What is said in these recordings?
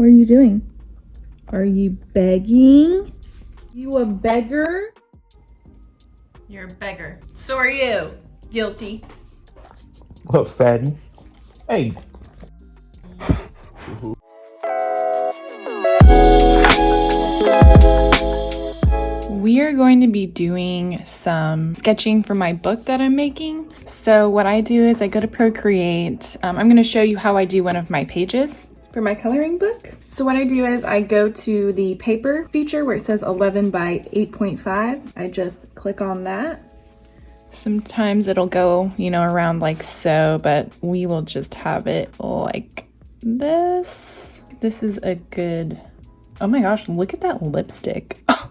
What are you doing? Are you begging? You a beggar? You're a beggar. So are you. Guilty. What, fatty? Hey. We are going to be doing some sketching for my book that I'm making. So what I do is I go to Procreate. I'm going to show you how I do one of my pages for my coloring book. So what I do is I go to the paper feature where it says 11 by 8.5. I just click on that. Sometimes it'll go, around like so, but we will just have it like this. This is a good, oh my gosh, look at that lipstick. I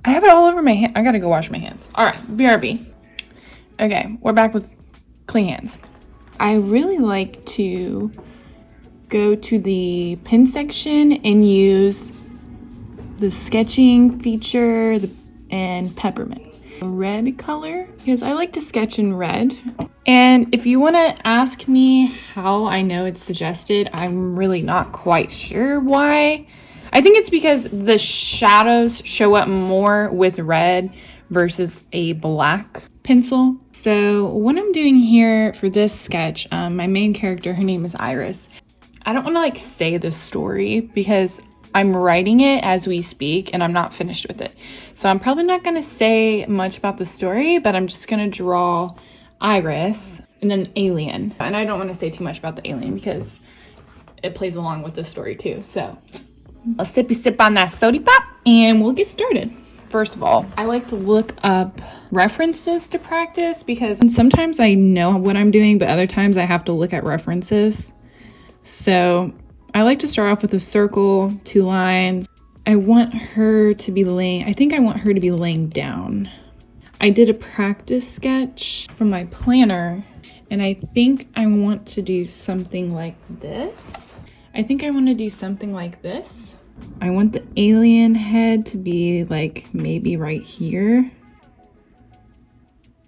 have it all over my hand. I gotta go wash my hands. All right, BRB. Okay, we're back with clean hands. I really like to go to the pen section and use the sketching feature and peppermint. Red color, because I like to sketch in red. And if you want to ask me how I know it's suggested, I'm really not quite sure why. I think it's because the shadows show up more with red versus a black pencil. So what I'm doing here for this sketch, my main character, her name is Iris. I don't want to say the story because I'm writing it as we speak and I'm not finished with it. So I'm probably not going to say much about the story, but I'm just going to draw Iris and an alien. And I don't want to say too much about the alien because it plays along with the story too. So a sippy sip on that soda pop and we'll get started. First of all, I like to look up references to practice because sometimes I know what I'm doing, but other times I have to look at references. So I like to start off with a circle, 2 lines. I want her to be laying down. I did a practice sketch from my planner and I think I want to do something like this. I want the alien head to be maybe right here.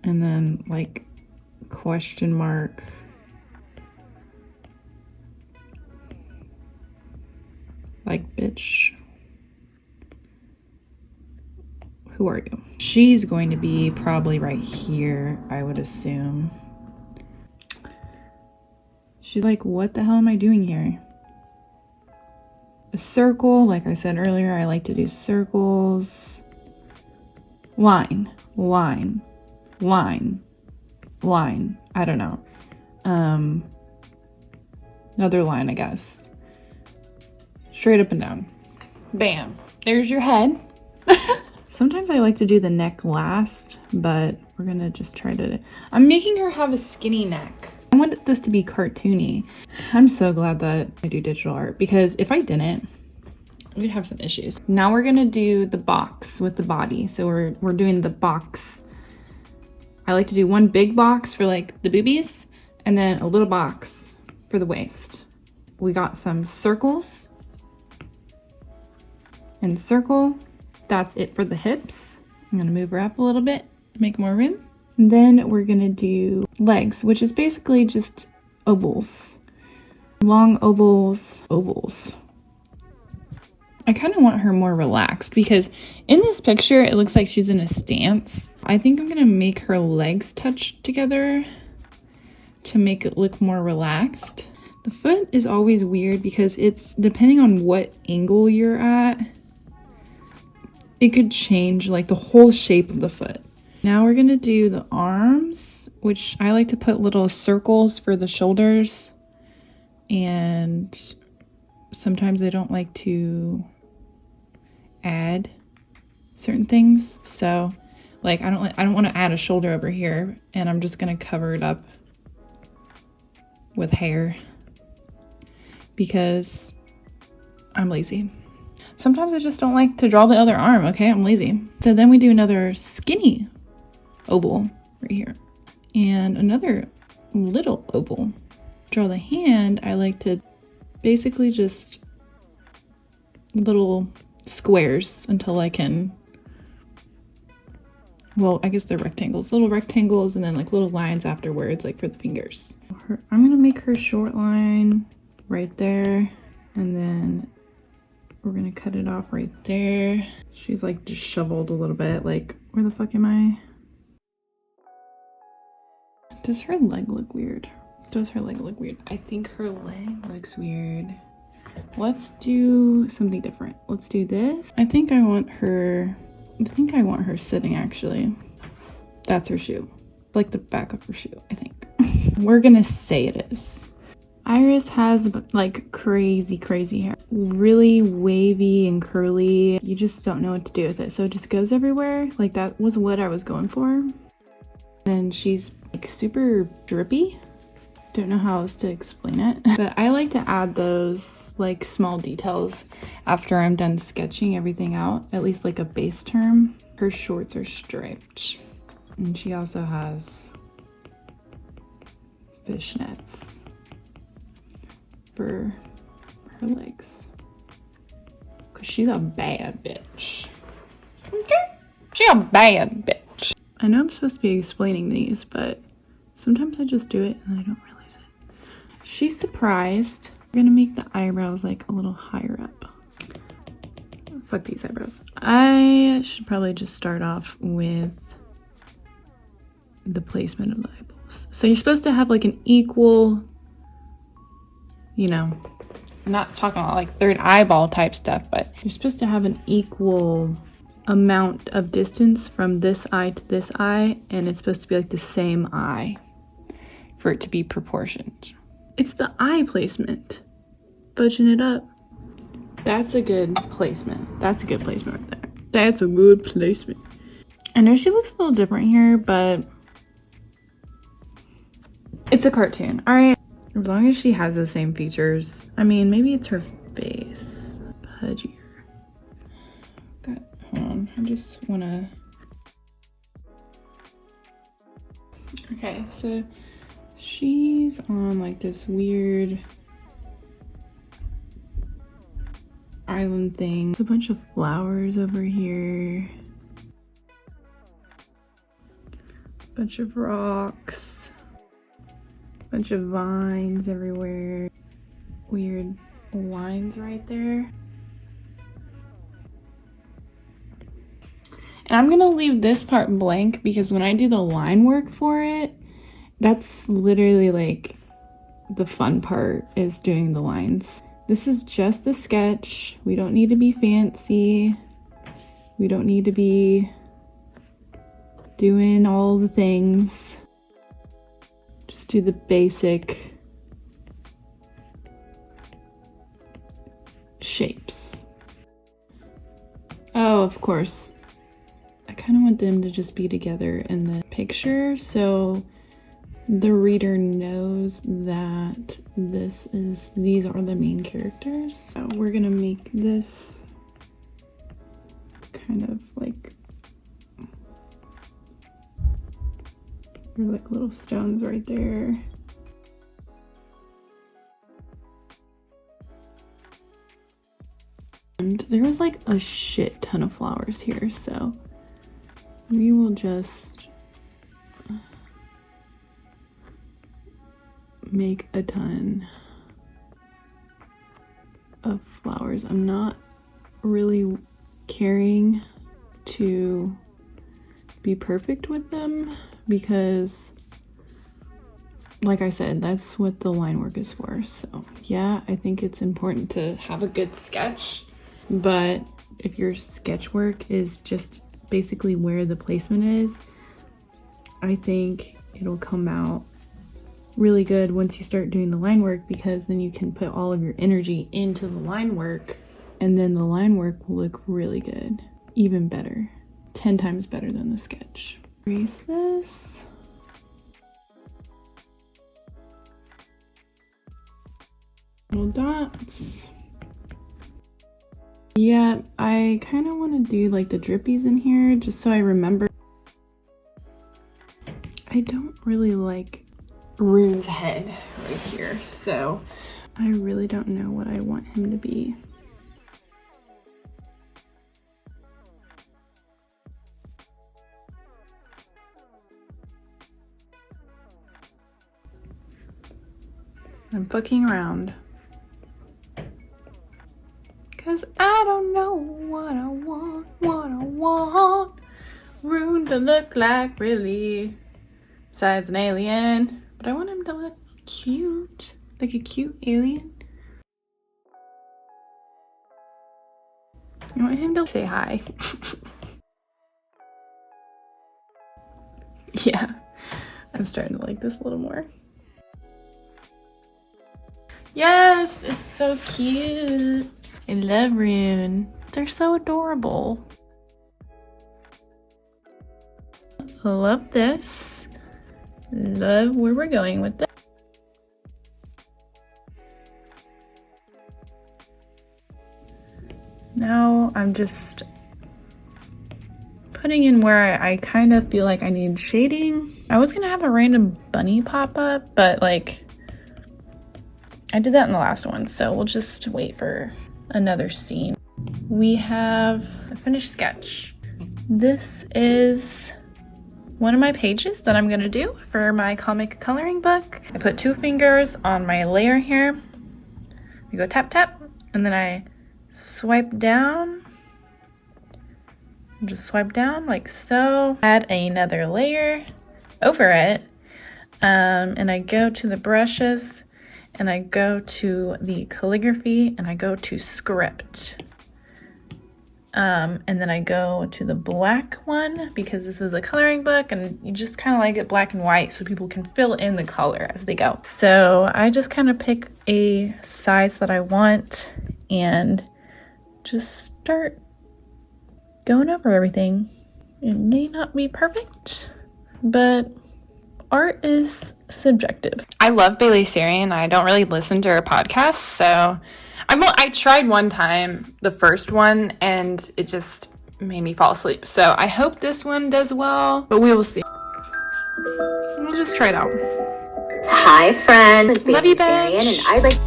And then question mark. Bitch. Who are you? She's going to be probably right here, I would assume. She's like, what the hell am I doing here? A circle, like I said earlier, I like to do circles. Line, line, line, line. I don't know. Another line, I guess. Straight up and down. Bam. There's your head. Sometimes I like to do the neck last, but we're gonna just try to... I'm making her have a skinny neck. I want this to be cartoony. I'm so glad that I do digital art because if I didn't, we'd have some issues. Now we're gonna do the box with the body. So we're doing the box. I like to do one big box for the boobies and then a little box for the waist. We got some circles and circle. That's it for the hips. I'm gonna move her up a little bit to make more room. And then we're gonna do legs, which is basically just ovals. Long ovals, ovals. I kind of want her more relaxed because in this picture, it looks like she's in a stance. I think I'm gonna make her legs touch together to make it look more relaxed. The foot is always weird because it's depending on what angle you're at, it could change the whole shape of the foot. Now we're gonna do the arms, which I like to put little circles for the shoulders. And sometimes I don't like to add certain things. So I don't want to add a shoulder over here and I'm just gonna cover it up with hair because I'm lazy. Sometimes I just don't like to draw the other arm, okay? I'm lazy. So then we do another skinny oval right here. And another little oval. Draw the hand, I like to basically just little squares until I can, well, I guess they're rectangles. Little rectangles and then little lines afterwards, for the fingers. I'm gonna make her short line right there. And then we're gonna cut it off right there. She's like disheveled a little bit. Like, where the fuck am I? Does her leg look weird? Does her leg look weird? I think her leg looks weird. Let's do something different. Let's do this. I think I want her sitting actually. That's her shoe. Like the back of her shoe, I think. We're gonna say it is. Iris has like crazy hair. Really wavy and curly. You just don't know what to do with it. So it just goes everywhere. Like that was what I was going for. And she's like super drippy. Don't know how else to explain it. But I like to add those like small details after I'm done sketching everything out. At least like a base term. Her shorts are striped. And she also has fishnets for her legs. Cause she's a bad bitch. Okay? She a bad bitch. I know I'm supposed to be explaining these, but sometimes I just do it and then I don't realize it. She's surprised. We're gonna make the eyebrows like a little higher up. Fuck these eyebrows. I should probably just start off with the placement of the eyeballs. So you're supposed to have like an equal, you know, I'm not talking about like third eyeball type stuff, but you're supposed to have an equal amount of distance from this eye to this eye, and it's supposed to be like the same eye for it to be proportioned. It's the eye placement. Budging it up. That's a good placement. That's a good placement right there. That's a good placement. I know she looks a little different here, but it's a cartoon, all right? As long as she has the same features. I mean, maybe it's her face. Pudgier. Hold on, I just wanna... Okay, so she's on like this weird island thing. There's a bunch of flowers over here. Bunch of rocks. Bunch of vines everywhere. Weird lines right there. And I'm gonna leave this part blank because when I do the line work for it, that's literally like the fun part, is doing the lines. This is just a sketch. We don't need to be fancy. We don't need to be doing all the things. Just do the basic shapes. Oh, of course. I kind of want them to just be together in the picture so the reader knows that these are the main characters. So we're gonna make this kind of like little stones right there. And there was like a shit ton of flowers here, so we will just make a ton of flowers. I'm not really caring to be perfect with them because, like I said, that's what the line work is for. So yeah, I think it's important to have a good sketch, but if your sketch work is just basically where the placement is, I think it'll come out really good once you start doing the line work, because then you can put all of your energy into the line work and then the line work will look really good, even better, 10 times better than the sketch. Erase this. Little dots. Yeah, I kind of want to do like the drippies in here just so I remember. I don't really like Rune's head right here, so I really don't know what I want him to be. I'm fucking around. know what I want, what I want. Room to look like really, besides an alien. But I want him to look cute, like a cute alien. I want him to say hi. Yeah, I'm starting to like this a little more. Yes, it's so cute. I love Rune. They're so adorable. Love this. Love where we're going with this. Now I'm just putting in where I kind of feel like I need shading. I was gonna have a random bunny pop up, but like I did that in the last one, so we'll just wait for another scene. We have a finished sketch. This is one of my pages that I'm gonna do for my comic coloring book. I put 2 fingers on my layer here. We go tap tap, and then I swipe down. Just swipe down like so. Add another layer over it, and I go to the brushes, and I go to the calligraphy, and I go to script. And then I go to the black one because this is a coloring book and you just kind of like it black and white so people can fill in the color as they go. So I just kind of pick a size that I want and just start going over everything. It may not be perfect, but art is subjective. I love Bailey Sarian. I don't really listen to her podcast, so I tried one time, the first one, and it just made me fall asleep. So I hope this one does well, but we will see. We'll just try it out. Hi, friends. Love you, Sarian, and I'd like.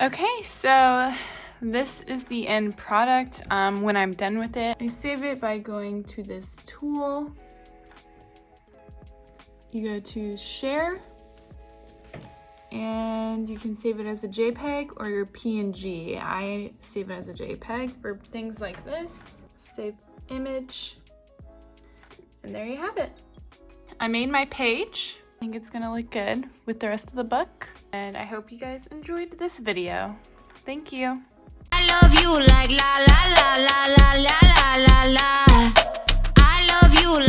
Okay, so this is the end product. When I'm done with it, I save it by going to this tool. You go to share, and you can save it as a JPEG or your PNG. I save it as a JPEG for things like this. Save image, and there you have it. I made my page. I think it's gonna look good with the rest of the book, and I hope you guys enjoyed this video. Thank you. I love you like la la la la la la la la. I love you like